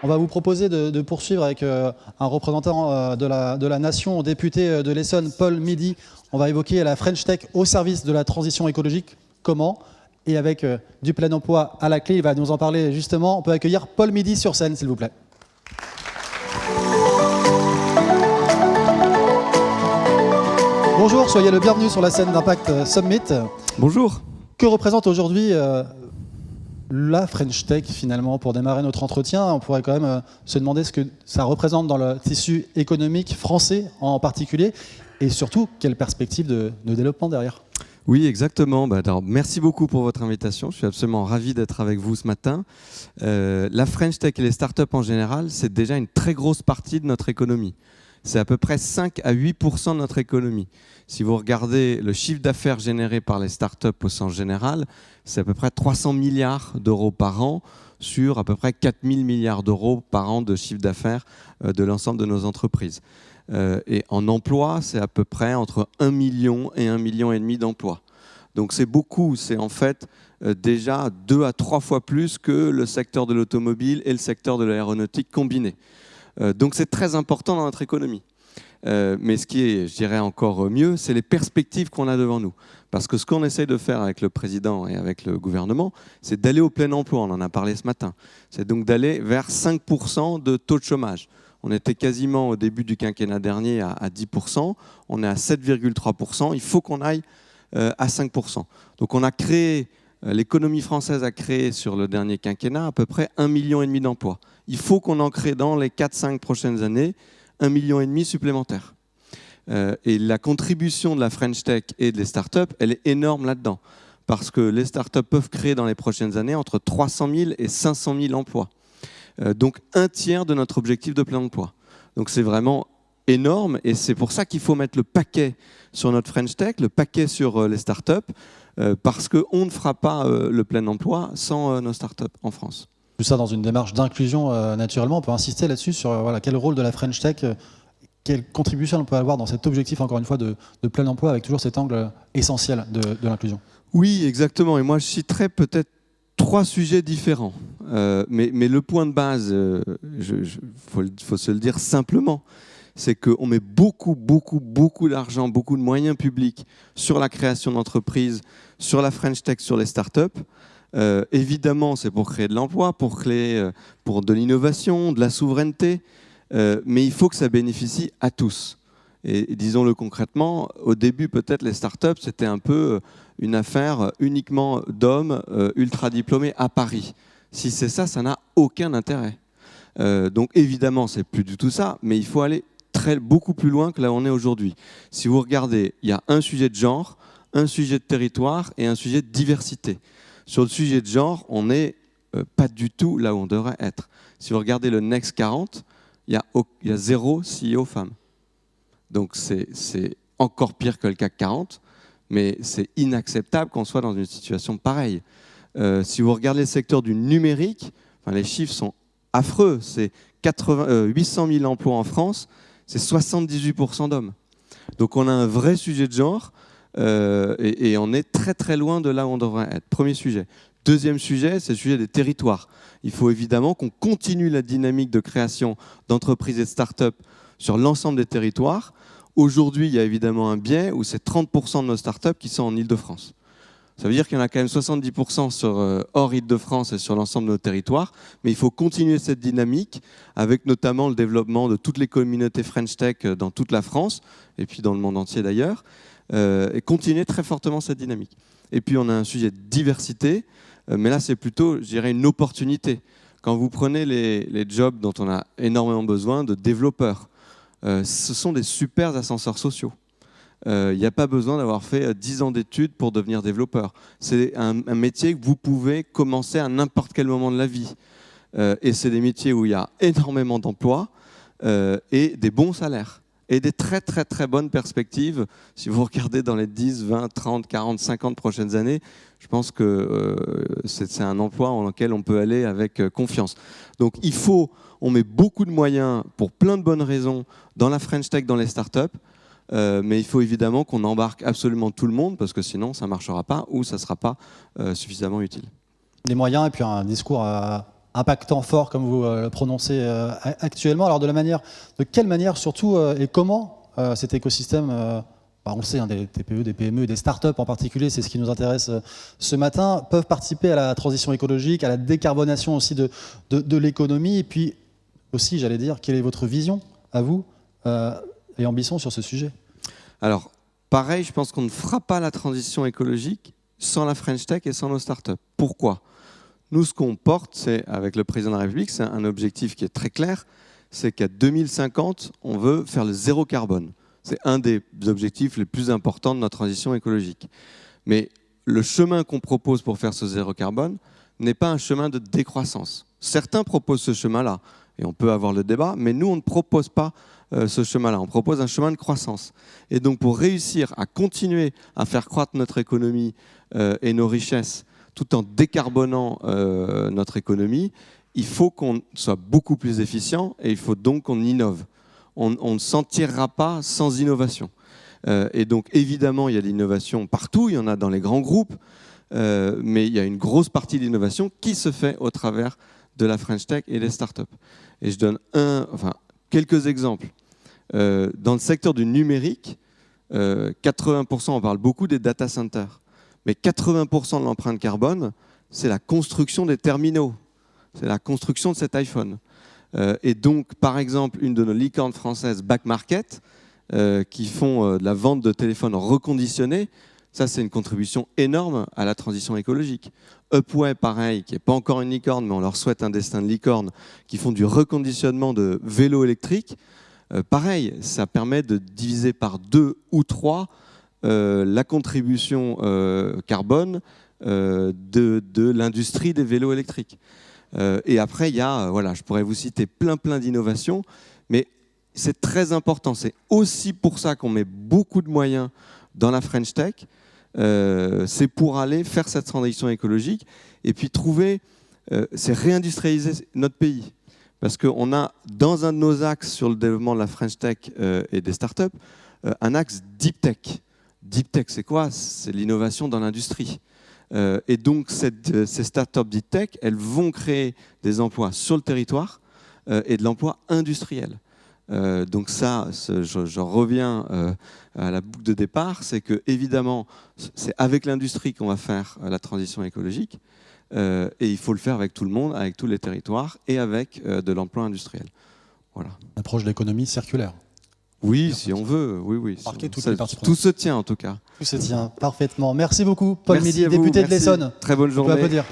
On va vous proposer de poursuivre avec un représentant de la nation, député de l'Essonne, Paul Midi. On va évoquer la French Tech au service de la transition écologique. Comment? Et avec du plein emploi à la clé, il va nous en parler justement. On peut accueillir Paul Midi sur scène, s'il vous plaît. Bonjour, soyez le bienvenu sur la scène d'Impact Summit. Bonjour. Que représente aujourd'hui la French Tech finalement? Pour démarrer notre entretien, on pourrait quand même se demander ce que ça représente dans le tissu économique français en particulier et surtout quelle perspective de développement derrière. Oui, exactement. Alors, merci beaucoup pour votre invitation. Je suis absolument ravi d'être avec vous ce matin. La French Tech et les startups en général, c'est déjà une très grosse partie de notre économie. C'est à peu près 5 à 8% de notre économie. Si vous regardez le chiffre d'affaires généré par les startups au sens général, c'est à peu près 300 milliards d'euros par an sur à peu près 4000 milliards d'euros par an de chiffre d'affaires de l'ensemble de nos entreprises. Et en emploi, c'est à peu près entre 1 million et 1,5 million d'emplois. Donc c'est beaucoup, c'est en fait déjà 2 à 3 fois plus que le secteur de l'automobile et le secteur de l'aéronautique combinés. Donc c'est très important dans notre économie. Mais ce qui est, je dirais, encore mieux, c'est les perspectives qu'on a devant nous. Parce que ce qu'on essaye de faire avec le président et avec le gouvernement, c'est d'aller au plein emploi, on en a parlé ce matin. C'est donc d'aller vers 5% de taux de chômage. On était quasiment au début du quinquennat dernier à 10%, on est à 7,3%, il faut qu'on aille à 5%. Donc on a créé, l'économie française a créé sur le dernier quinquennat à peu près 1,5 million d'emplois. Il faut qu'on en crée dans les 4-5 prochaines années 1,5 million supplémentaire. Et la contribution de la French Tech et des startups, elle est énorme là-dedans. Parce que les startups peuvent créer dans les prochaines années entre 300 000 et 500 000 emplois. Donc un tiers de notre objectif de plein emploi. Donc c'est vraiment énorme et c'est pour ça qu'il faut mettre le paquet sur notre French Tech, le paquet sur les startups, parce qu'on ne fera pas le plein emploi sans nos startups en France. Tout ça dans une démarche d'inclusion naturellement. On peut insister là-dessus sur quel rôle de la French Tech, quelle contribution on peut avoir dans cet objectif, encore une fois, de plein emploi avec toujours cet angle essentiel de l'inclusion. Oui, exactement. Et moi, je citerai peut-être 3 sujets différents. Mais le point de base, faut se le dire simplement, c'est qu'on met beaucoup d'argent, beaucoup de moyens publics sur la création d'entreprises, sur la French Tech, sur les startups. Évidemment, c'est pour créer de l'emploi, pour de l'innovation, de la souveraineté, mais il faut que ça bénéficie à tous. Et disons-le concrètement, au début, peut-être les startups, c'était un peu une affaire uniquement d'hommes ultra diplômés à Paris. Si c'est ça, ça n'a aucun intérêt. Donc évidemment, c'est plus du tout ça, mais il faut aller beaucoup plus loin que là où on est aujourd'hui. Si vous regardez, il y a un sujet de genre, un sujet de territoire et un sujet de diversité. Sur le sujet de genre, on n'est pas du tout là où on devrait être. Si vous regardez le Next 40, il y a 0 CEO femme. Donc c'est encore pire que le CAC 40, mais c'est inacceptable qu'on soit dans une situation pareille. Si vous regardez le secteur du numérique, les chiffres sont affreux. C'est 800 000 emplois en France, c'est 78% d'hommes. Donc on a un vrai sujet de genre. Et on est très loin de là où on devrait être. Premier sujet. Deuxième sujet, c'est le sujet des territoires. Il faut évidemment qu'on continue la dynamique de création d'entreprises et de start-up sur l'ensemble des territoires. Aujourd'hui, il y a évidemment un biais où c'est 30% de nos start-up qui sont en Île-de-France. Ça veut dire qu'il y en a quand même 70% hors Île-de-France et sur l'ensemble de nos territoires. Mais il faut continuer cette dynamique avec notamment le développement de toutes les communautés French Tech dans toute la France et puis dans le monde entier d'ailleurs. Et continuer très fortement cette dynamique. Et puis on a un sujet de diversité, mais là c'est plutôt, je dirais, une opportunité. Quand vous prenez les jobs dont on a énormément besoin de développeurs, ce sont des super ascenseurs sociaux. Il n'y a pas besoin d'avoir fait 10 ans d'études pour devenir développeur. C'est un métier que vous pouvez commencer à n'importe quel moment de la vie. Et c'est des métiers où il y a énormément d'emplois et des bons salaires. Et des très bonnes perspectives. Si vous regardez dans les 10, 20, 30, 40, 50 prochaines années, je pense que c'est un emploi dans lequel on peut aller avec confiance. Donc on met beaucoup de moyens pour plein de bonnes raisons dans la French Tech, dans les startups, mais il faut évidemment qu'on embarque absolument tout le monde parce que sinon ça ne marchera pas ou ça ne sera pas suffisamment utile. Des moyens et puis un discours impactant fort, comme vous le prononcez actuellement. Alors de quelle manière surtout et comment cet écosystème, on le sait, des TPE, des PME, des startups en particulier, c'est ce qui nous intéresse ce matin, peuvent participer à la transition écologique, à la décarbonation aussi de l'économie, et puis aussi, j'allais dire, quelle est votre vision à vous et ambition sur ce sujet? Alors, pareil, je pense qu'on ne fera pas la transition écologique sans la French Tech et sans nos startups. Pourquoi? Nous, ce qu'on porte, c'est, avec le président de la République, c'est un objectif qui est très clair, c'est qu'à 2050, on veut faire le zéro carbone. C'est un des objectifs les plus importants de notre transition écologique. Mais le chemin qu'on propose pour faire ce zéro carbone n'est pas un chemin de décroissance. Certains proposent ce chemin-là, et on peut avoir le débat, mais nous, on ne propose pas ce chemin-là. On propose un chemin de croissance. Et donc, pour réussir à continuer à faire croître notre économie et nos richesses, tout en décarbonant notre économie, il faut qu'on soit beaucoup plus efficient et il faut donc qu'on innove. On ne s'en tirera pas sans innovation. Et donc, évidemment, il y a de l'innovation partout, il y en a dans les grands groupes, mais il y a une grosse partie de l'innovation qui se fait au travers de la French Tech et des startups. Et je donne quelques exemples. Dans le secteur du numérique, 80%, on parle beaucoup des data centers, mais 80% de l'empreinte carbone, c'est la construction des terminaux, c'est la construction de cet iPhone. Et donc, par exemple, une de nos licornes françaises, Back Market, qui font de la vente de téléphones reconditionnés, ça c'est une contribution énorme à la transition écologique. Upway, pareil, qui n'est pas encore une licorne, mais on leur souhaite un destin de licorne, qui font du reconditionnement de vélos électriques. Pareil, ça permet de diviser par 2 ou 3 la contribution carbone de l'industrie des vélos électriques. Et après, il y a, je pourrais vous citer plein d'innovations, mais c'est très important. C'est aussi pour ça qu'on met beaucoup de moyens dans la French Tech. C'est pour aller faire cette transition écologique et puis c'est réindustrialiser notre pays. Parce qu'on a, dans un de nos axes sur le développement de la French Tech et des startups, un axe Deep Tech. Deep Tech, c'est quoi? C'est l'innovation dans l'industrie. Et donc, ces startups Deep Tech, elles vont créer des emplois sur le territoire et de l'emploi industriel. Donc ça, je reviens à la boucle de départ, c'est que évidemment, c'est avec l'industrie qu'on va faire la transition écologique, et il faut le faire avec tout le monde, avec tous les territoires, et avec de l'emploi industriel. Voilà. Approche de l'économie circulaire. Oui, si on veut, oui. Tout se tient en tout cas. Tout se tient parfaitement. Merci beaucoup, Paul Midi, député de l'Essonne. Très bonne journée. On peut applaudir.